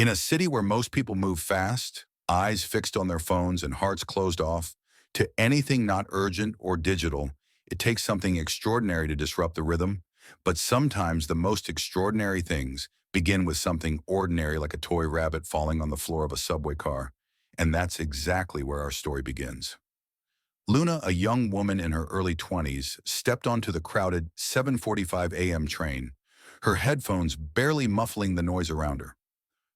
In a city where most people move fast, eyes fixed on their phones and hearts closed off, to anything not urgent or digital, it takes something extraordinary to disrupt the rhythm. But sometimes the most extraordinary things begin with something ordinary like a toy rabbit falling on the floor of a subway car. And that's exactly where our story begins. Luna, a young woman in her early 20s, stepped onto the crowded 7:45 a.m. train, her headphones barely muffling the noise around her.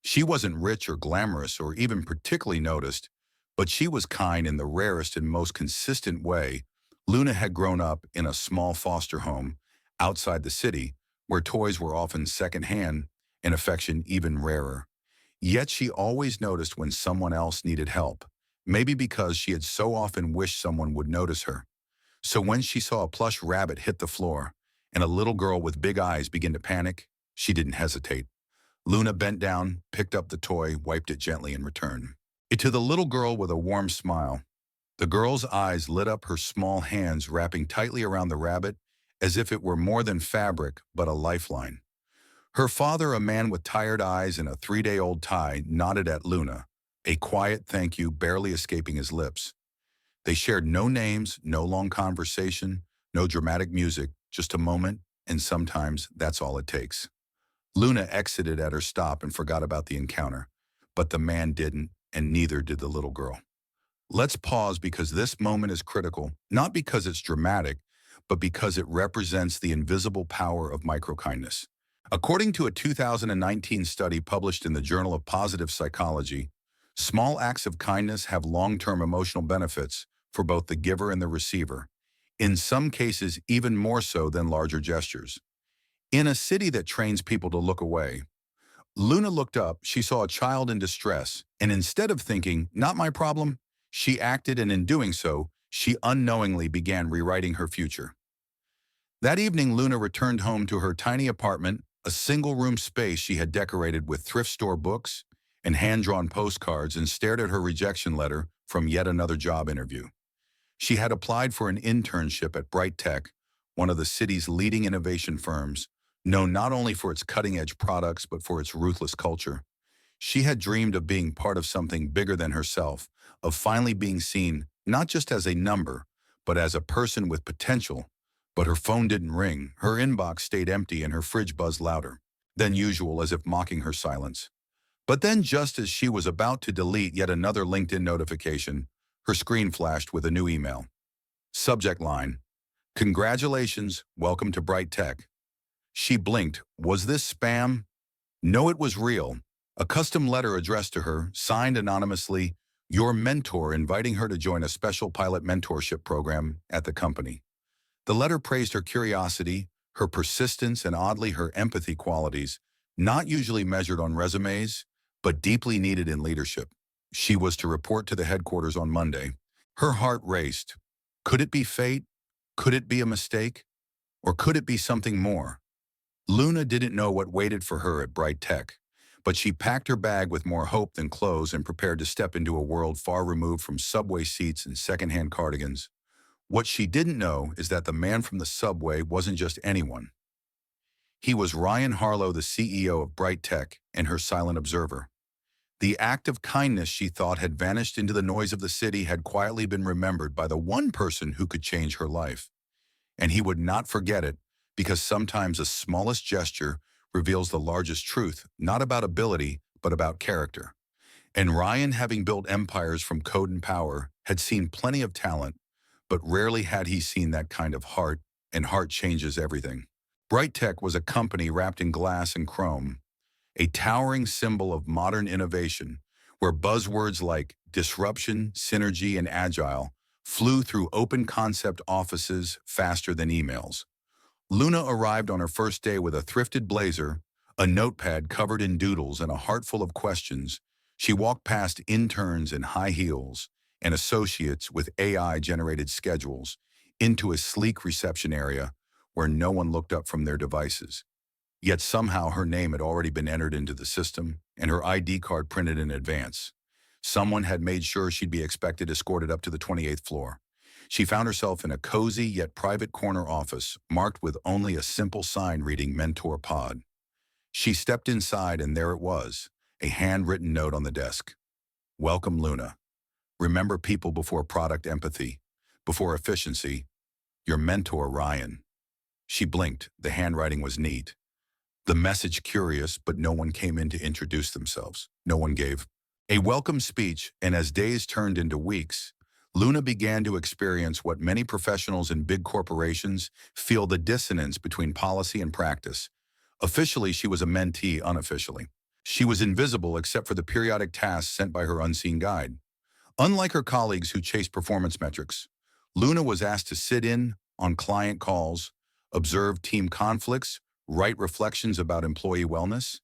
She wasn't rich or glamorous or even particularly noticed, but she was kind in the rarest and most consistent way. Luna had grown up in a small foster home outside the city where toys were often secondhand and affection even rarer. Yet she always noticed when someone else needed help, maybe because she had so often wished someone would notice her. So when she saw a plush rabbit hit the floor and a little girl with big eyes begin to panic, she didn't hesitate. Luna bent down, picked up the toy, wiped it gently, and returned it to the little girl with a warm smile. The girl's eyes lit up, her small hands wrapping tightly around the rabbit as if it were more than fabric but a lifeline. Her father, a man with tired eyes and a 3-day-old tie, nodded at Luna, a quiet thank you barely escaping his lips. They shared no names, no long conversation, no dramatic music, just a moment, and sometimes that's all it takes. Luna exited at her stop and forgot about the encounter, but the man didn't, and neither did the little girl. Let's pause because this moment is critical, not because it's dramatic, but because it represents the invisible power of microkindness. According to a 2019 study published in the Journal of Positive Psychology, small acts of kindness have long-term emotional benefits for both the giver and the receiver, in some cases even more so than larger gestures. In a city that trains people to look away, Luna looked up, she saw a child in distress, and instead of thinking, "Not my problem," she acted, and in doing so, she unknowingly began rewriting her future. That evening, Luna returned home to her tiny apartment, a single-room space she had decorated with thrift store books and hand-drawn postcards, and stared at her rejection letter from yet another job interview. She had applied for an internship at Bright Tech, one of the city's leading innovation firms, known not only for its cutting-edge products but for its ruthless culture. She had dreamed of being part of something bigger than herself, of finally being seen not just as a number, but as a person with potential. But her phone didn't ring, her inbox stayed empty, and her fridge buzzed louder than usual, as if mocking her silence. But then, just as she was about to delete yet another LinkedIn notification, her screen flashed with a new email. Subject line: "Congratulations, welcome to Bright Tech." She blinked. Was this spam? No, it was real. A custom letter addressed to her, signed anonymously, your mentor, inviting her to join a special pilot mentorship program at the company. The letter praised her curiosity, her persistence, and oddly her empathy qualities, not usually measured on resumes, but deeply needed in leadership. She was to report to the headquarters on Monday. Her heart raced. Could it be fate? Could it be a mistake? Or could it be something more? Luna didn't know what waited for her at Bright Tech, but she packed her bag with more hope than clothes and prepared to step into a world far removed from subway seats and secondhand cardigans. What she didn't know is that the man from the subway wasn't just anyone. He was Ryan Harlow, the CEO of Bright Tech, and her silent observer. The act of kindness she thought had vanished into the noise of the city had quietly been remembered by the one person who could change her life. And he would not forget it, because sometimes the smallest gesture reveals the largest truth, not about ability, but about character. And Ryan, having built empires from code and power, had seen plenty of talent, but rarely had he seen that kind of heart, and heart changes everything. Bright Tech was a company wrapped in glass and chrome, a towering symbol of modern innovation, where buzzwords like disruption, synergy, and agile flew through open concept offices faster than emails. Luna arrived on her first day with a thrifted blazer, a notepad covered in doodles, and a heart full of questions. She walked past interns in high heels and associates with AI-generated schedules into a sleek reception area where no one looked up from their devices. Yet somehow her name had already been entered into the system and her ID card printed in advance. Someone had made sure she'd be expected, escorted up to the 28th floor. She found herself in a cozy yet private corner office marked with only a simple sign reading Mentor Pod. She stepped inside, and there it was, a handwritten note on the desk. Welcome, Luna. Remember people before product empathy, before efficiency. Your mentor, Ryan. She blinked. The handwriting was neat. The message curious, but no one came in to introduce themselves. No one gave a welcome speech, and as days turned into weeks, Luna began to experience what many professionals in big corporations feel: the dissonance between policy and practice. Officially, she was a mentee. Unofficially, she was invisible except for the periodic tasks sent by her unseen guide. Unlike her colleagues who chased performance metrics, Luna was asked to sit in on client calls, observe team conflicts, write reflections about employee wellness.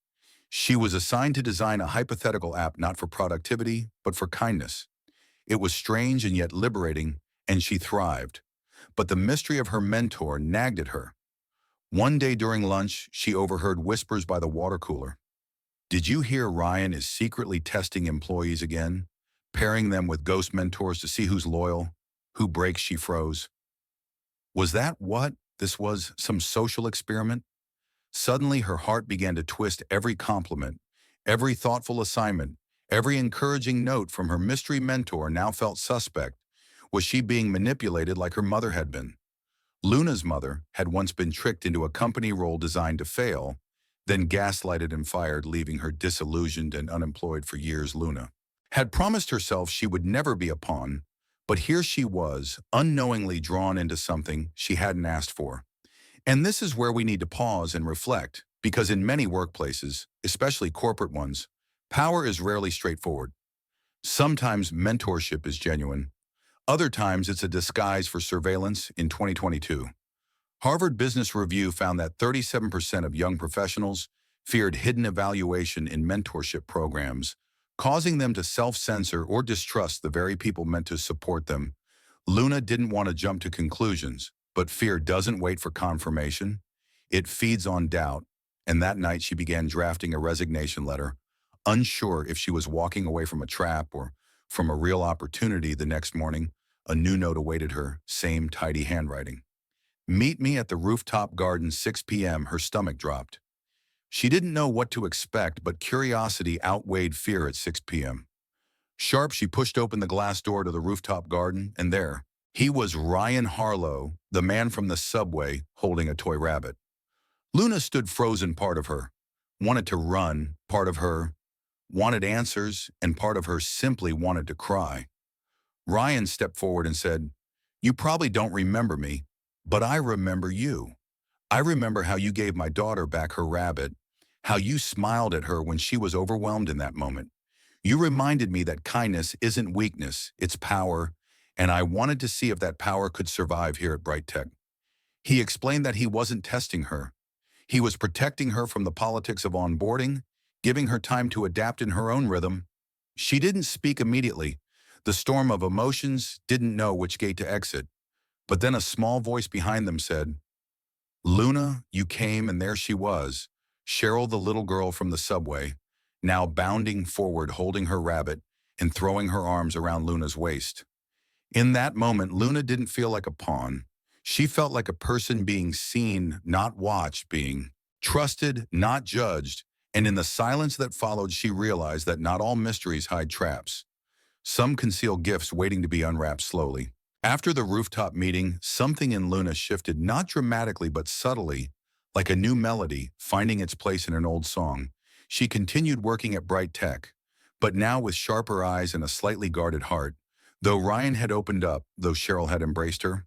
She was assigned to design a hypothetical app not for productivity, but for kindness. It was strange and yet liberating, and she thrived. But the mystery of her mentor nagged at her. One day during lunch, she overheard whispers by the water cooler. Did you hear Ryan is secretly testing employees again, pairing them with ghost mentors to see who's loyal, who breaks? She froze. Was that what this was, some social experiment? Suddenly, her heart began to twist. Every compliment, every thoughtful assignment, every encouraging note from her mystery mentor now felt suspect. Was she being manipulated like her mother had been? Luna's mother had once been tricked into a company role designed to fail, then gaslighted and fired, leaving her disillusioned and unemployed for years. Luna had promised herself she would never be a pawn, but here she was, unknowingly drawn into something she hadn't asked for. And this is where we need to pause and reflect, because in many workplaces, especially corporate ones, power is rarely straightforward. Sometimes mentorship is genuine. Other times it's a disguise for surveillance. In 2022, Harvard Business Review found that 37% of young professionals feared hidden evaluation in mentorship programs, causing them to self-censor or distrust the very people meant to support them. Luna didn't want to jump to conclusions, but fear doesn't wait for confirmation. It feeds on doubt, and that night she began drafting a resignation letter, unsure if she was walking away from a trap or from a real opportunity. The next morning, a new note awaited her, same tidy handwriting. Meet me at the rooftop garden, 6 p.m. Her stomach dropped. She didn't know what to expect, but curiosity outweighed fear. At 6 p.m. sharp, she pushed open the glass door to the rooftop garden, and there, he was, Ryan Harlow, the man from the subway, holding a toy rabbit. Luna stood frozen. Part of her wanted to run, part of her wanted answers, and part of her simply wanted to cry. Ryan stepped forward and said, "You probably don't remember me, but I remember you. I remember how you gave my daughter back her rabbit, how you smiled at her when she was overwhelmed in that moment. You reminded me that kindness isn't weakness, it's power, and I wanted to see if that power could survive here at Bright Tech." He explained that he wasn't testing her. He was protecting her from the politics of onboarding, giving her time to adapt in her own rhythm. She didn't speak immediately. The storm of emotions didn't know which gate to exit. But then a small voice behind them said, "Luna, you came," and there she was, Cheryl, the little girl from the subway, now bounding forward, holding her rabbit and throwing her arms around Luna's waist. In that moment, Luna didn't feel like a pawn. She felt like a person being seen, not watched, being trusted, not judged, and in the silence that followed, she realized that not all mysteries hide traps. Some conceal gifts waiting to be unwrapped slowly. After the rooftop meeting, something in Luna shifted, not dramatically but subtly, like a new melody finding its place in an old song. She continued working at Bright Tech, but now with sharper eyes and a slightly guarded heart. Though Ryan had opened up, though Cheryl had embraced her,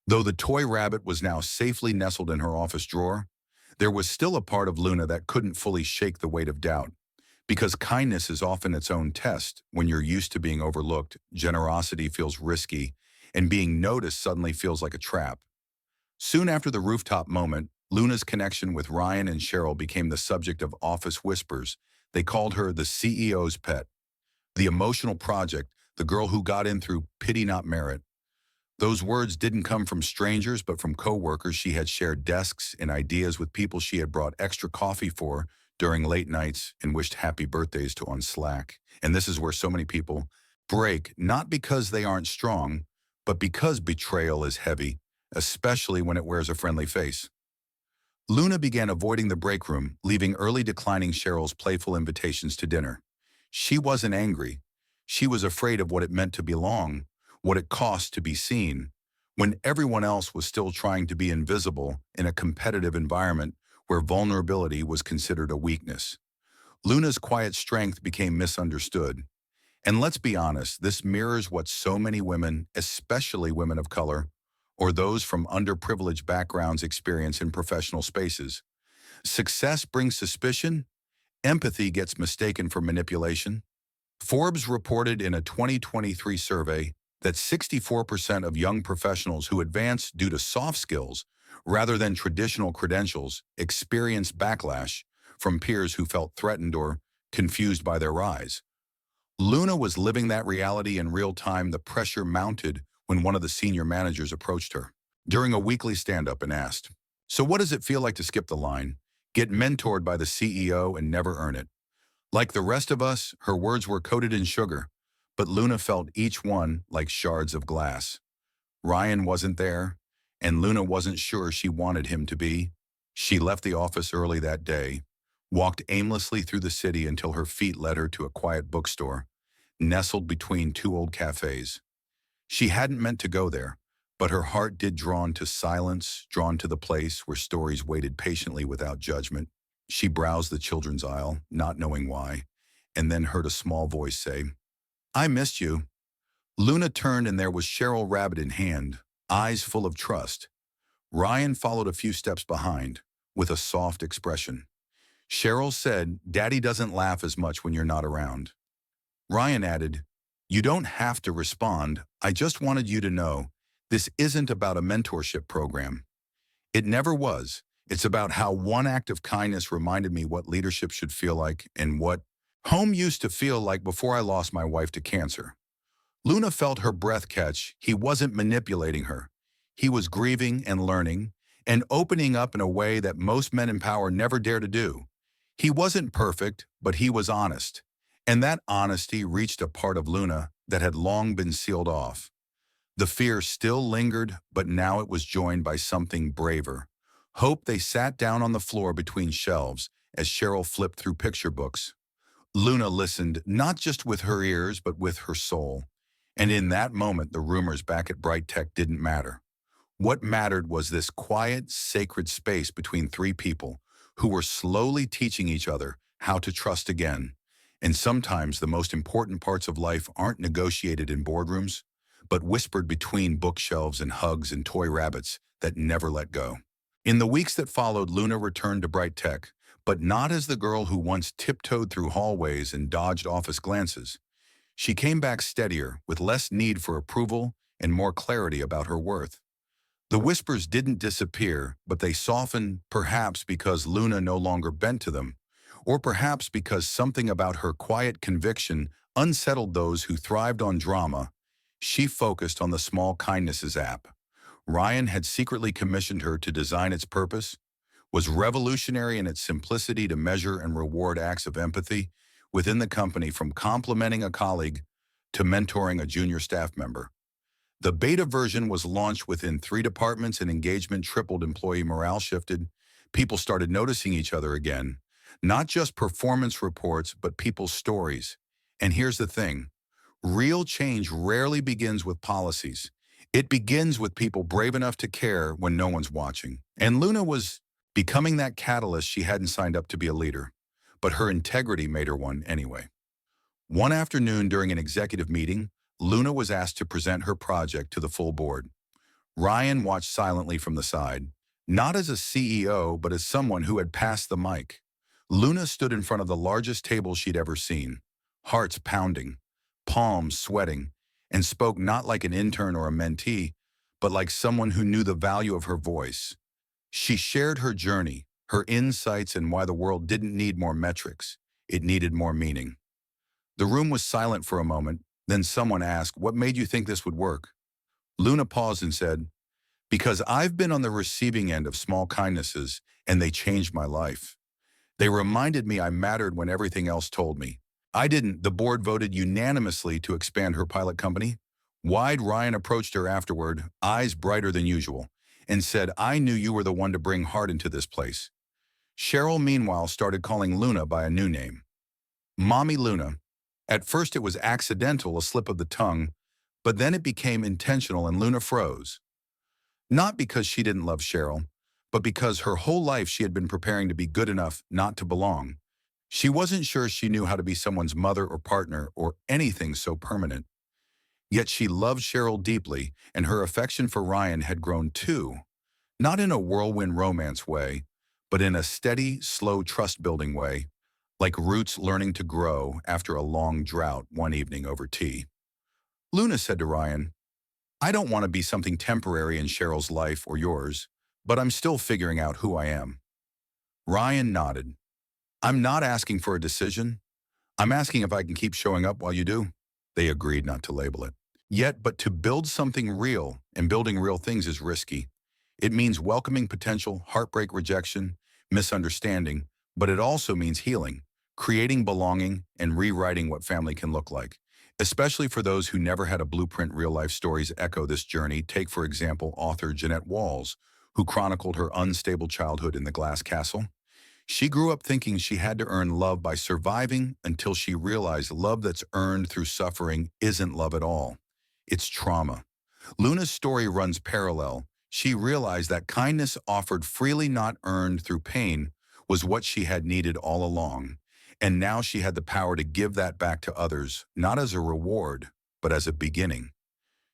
though the toy rabbit was now safely nestled in her office drawer, there was still a part of Luna that couldn't fully shake the weight of doubt. Because kindness is often its own test. When you're used to being overlooked, generosity feels risky, and being noticed suddenly feels like a trap. Soon after the rooftop moment, Luna's connection with Ryan and Cheryl became the subject of office whispers. They called her the CEO's pet, the emotional project, the girl who got in through pity, not merit. Those words didn't come from strangers, but from coworkers. She had shared desks and ideas with people she had brought extra coffee for during late nights and wished happy birthdays to on Slack. And this is where so many people break, not because they aren't strong, but because betrayal is heavy, especially when it wears a friendly face. Luna began avoiding the break room, leaving early declining Cheryl's playful invitations to dinner. She wasn't angry. She was afraid of what it meant to belong, what it cost to be seen, when everyone else was still trying to be invisible in a competitive environment where vulnerability was considered a weakness. Luna's quiet strength became misunderstood. And let's be honest, this mirrors what so many women, especially women of color, or those from underprivileged backgrounds experience in professional spaces. Success brings suspicion, empathy gets mistaken for manipulation. Forbes reported in a 2023 survey that 64% of young professionals who advance due to soft skills rather than traditional credentials experienced backlash from peers who felt threatened or confused by their rise. Luna was living that reality in real time. The pressure mounted when one of the senior managers approached her during a weekly stand-up and asked, "So what does it feel like to skip the line, get mentored by the CEO and never earn it?" Like the rest of us, her words were coated in sugar, but Luna felt each one like shards of glass. Ryan wasn't there, and Luna wasn't sure she wanted him to be. She left the office early that day, walked aimlessly through the city until her feet led her to a quiet bookstore, nestled between two old cafes. She hadn't meant to go there, but her heart did drawn to silence, drawn to the place where stories waited patiently without judgment. She browsed the children's aisle, not knowing why, and then heard a small voice say, "I missed you." Luna turned and there was Cheryl Rabbit in hand, eyes full of trust. Ryan followed a few steps behind, with a soft expression. Cheryl said, "Daddy doesn't laugh as much when you're not around." Ryan added, "You don't have to respond. I just wanted you to know this isn't about a mentorship program. It never was. It's about how one act of kindness reminded me what leadership should feel like and what home used to feel like before I lost my wife to cancer." Luna felt her breath catch. He wasn't manipulating her. He was grieving and learning and opening up in a way that most men in power never dare to do. He wasn't perfect, but he was honest. And that honesty reached a part of Luna that had long been sealed off. The fear still lingered, but now it was joined by something braver. Hope. They sat down on the floor between shelves as Cheryl flipped through picture books. Luna listened, not just with her ears, but with her soul. And in that moment, the rumors back at Bright Tech didn't matter. What mattered was this quiet, sacred space between three people who were slowly teaching each other how to trust again. And sometimes the most important parts of life aren't negotiated in boardrooms, but whispered between bookshelves and hugs and toy rabbits that never let go. In the weeks that followed, Luna returned to Bright Tech, but not as the girl who once tiptoed through hallways and dodged office glances. She came back steadier, with less need for approval and more clarity about her worth. The whispers didn't disappear, but they softened, perhaps because Luna no longer bent to them, or perhaps because something about her quiet conviction unsettled those who thrived on drama. She focused on the Small Kindnesses app. Ryan had secretly commissioned her to design its purpose, was revolutionary in its simplicity to measure and reward acts of empathy within the company, from complimenting a colleague to mentoring a junior staff member. The beta version was launched within 3 departments and engagement tripled. Employee morale shifted. People started noticing each other again. Not just performance reports, but people's stories. And here's the thing. Real change rarely begins with policies. It begins with people brave enough to care when no one's watching. And Luna was becoming that catalyst. She hadn't signed up to be a leader, but her integrity made her one anyway. One afternoon during an executive meeting, Luna was asked to present her project to the full board. Ryan watched silently from the side, not as a CEO, but as someone who had passed the mic. Luna stood in front of the largest table she'd ever seen, hearts pounding, palms sweating, and spoke not like an intern or a mentee, but like someone who knew the value of her voice. She shared her journey, her insights, and why the world didn't need more metrics. It needed more meaning. The room was silent for a moment. Then someone asked, "What made you think this would work?" Luna paused and said, "Because I've been on the receiving end of small kindnesses, and they changed my life. They reminded me I mattered when everything else told me I didn't." The board voted unanimously to expand her pilot company. Wide Ryan approached her afterward, eyes brighter than usual. and said, "I knew you were the one to bring heart into this place." Cheryl, meanwhile, started calling Luna by a new name, Mommy Luna. At first it was accidental, a slip of the tongue, but then it became intentional and Luna froze. Not because she didn't love Cheryl, but because her whole life she had been preparing to be good enough not to belong. She wasn't sure she knew how to be someone's mother or partner or anything so permanent. Yet she loved Cheryl deeply, and her affection for Ryan had grown too, not in a whirlwind romance way, but in a steady, slow trust-building way, like roots learning to grow after a long drought one evening over tea. Luna said to Ryan, "I don't want to be something temporary in Cheryl's life or yours, but I'm still figuring out who I am." Ryan nodded. "I'm not asking for a decision. I'm asking if I can keep showing up while you do." They agreed not to label it. But to build something real, and building real things is risky. It means welcoming potential, heartbreak, rejection, misunderstanding, but it also means healing, creating belonging, and rewriting what family can look like. Especially for those who never had a blueprint. Real-life stories echo this journey. Take, for example, author Jeanette Walls, who chronicled her unstable childhood in The Glass Castle. She grew up thinking she had to earn love by surviving until she realized love that's earned through suffering isn't love at all. It's trauma. Luna's story runs parallel. She realized that kindness offered freely, not earned through pain, was what she had needed all along. And now she had the power to give that back to others, not as a reward, but as a beginning.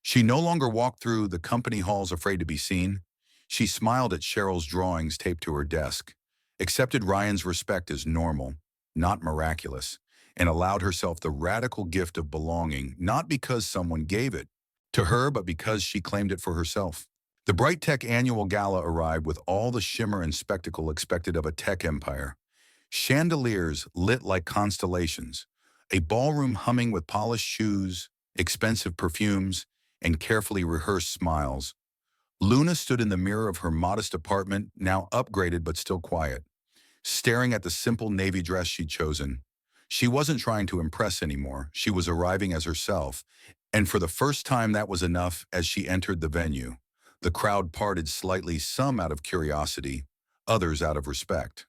She no longer walked through the company halls afraid to be seen. She smiled at Cheryl's drawings taped to her desk, accepted Ryan's respect as normal, not miraculous, and allowed herself the radical gift of belonging, not because someone gave it to her, but because she claimed it for herself. The Bright Tech annual gala arrived with all the shimmer and spectacle expected of a tech empire. Chandeliers lit like constellations, a ballroom humming with polished shoes, expensive perfumes, and carefully rehearsed smiles. Luna stood in the mirror of her modest apartment, now upgraded but still quiet, staring at the simple navy dress she'd chosen. She wasn't trying to impress anymore. She was arriving as herself, and for the first time that was enough. As she entered the venue, the crowd parted slightly, some out of curiosity, others out of respect.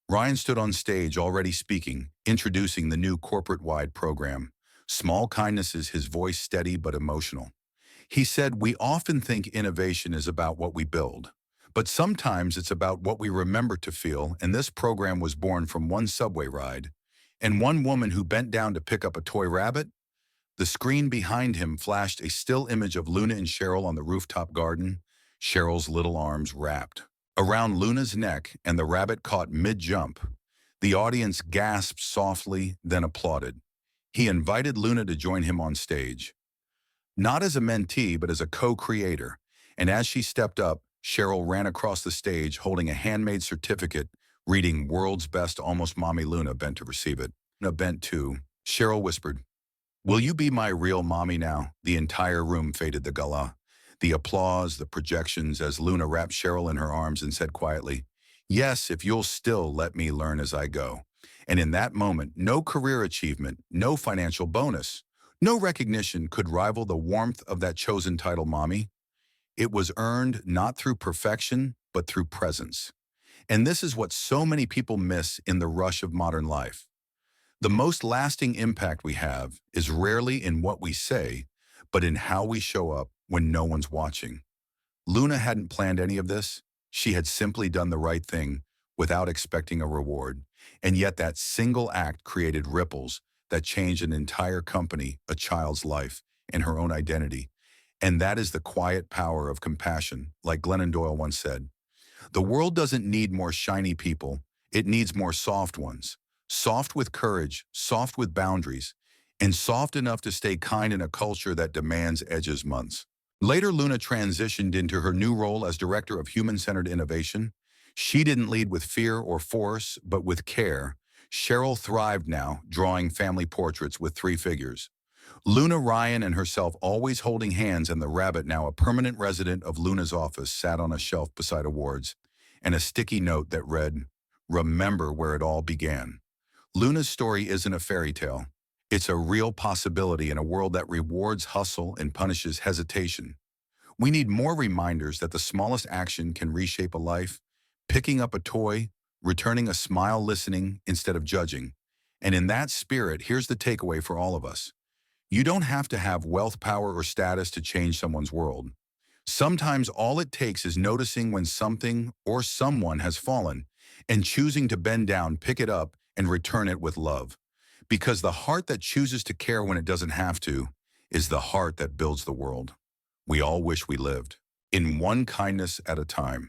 Ryan stood on stage, already speaking, introducing the new corporate-wide program. Small kindnesses, his voice steady but emotional. He said, "We often think innovation is about what we build, but sometimes it's about what we remember to feel, and this program was born from one subway ride and one woman who bent down to pick up a toy rabbit." The screen behind him flashed a still image of Luna and Cheryl on the rooftop garden, Cheryl's little arms wrapped around Luna's neck, and the rabbit caught mid-jump. The audience gasped softly, then applauded. He invited Luna to join him on stage, not as a mentee, but as a co-creator. And as she stepped up, Cheryl ran across the stage holding a handmade certificate, reading "World's Best Almost Mommy." Luna bent to receive it. Luna bent too. Cheryl whispered, "Will you be my real mommy now?" The entire room faded. The gala, the applause, the projections, as Luna wrapped Cheryl in her arms and said quietly, "Yes, if you'll still let me learn as I go." And in that moment, no career achievement, no financial bonus, no recognition could rival the warmth of that chosen title, Mommy. It was earned not through perfection, but through presence. And this is what so many people miss in the rush of modern life. The most lasting impact we have is rarely in what we say, but in how we show up when no one's watching. Luna hadn't planned any of this. She had simply done the right thing without expecting a reward. And yet that single act created ripples that changed an entire company, a child's life, and her own identity. And that is the quiet power of compassion. Like Glennon Doyle once said, "The world doesn't need more shiny people. It needs more soft ones. Soft with courage, soft with boundaries, and soft enough to stay kind in a culture that demands edges." Months later, Luna transitioned into her new role as Director of Human-Centered Innovation. She didn't lead with fear or force, but with care. Cheryl thrived now, drawing family portraits with three figures: Luna, Ryan, and herself always holding hands, and the rabbit, now a permanent resident of Luna's office, sat on a shelf beside awards and a sticky note that read, "Remember where it all began." Luna's story isn't a fairy tale. It's a real possibility in a world that rewards hustle and punishes hesitation. We need more reminders that the smallest action can reshape a life, picking up a toy, returning a smile, listening instead of judging. And in that spirit, here's the takeaway for all of us. You don't have to have wealth, power, or status to change someone's world. Sometimes all it takes is noticing when something or someone has fallen and choosing to bend down, pick it up, and return it with love. Because the heart that chooses to care when it doesn't have to is the heart that builds the world we all wish we lived, in one kindness at a time.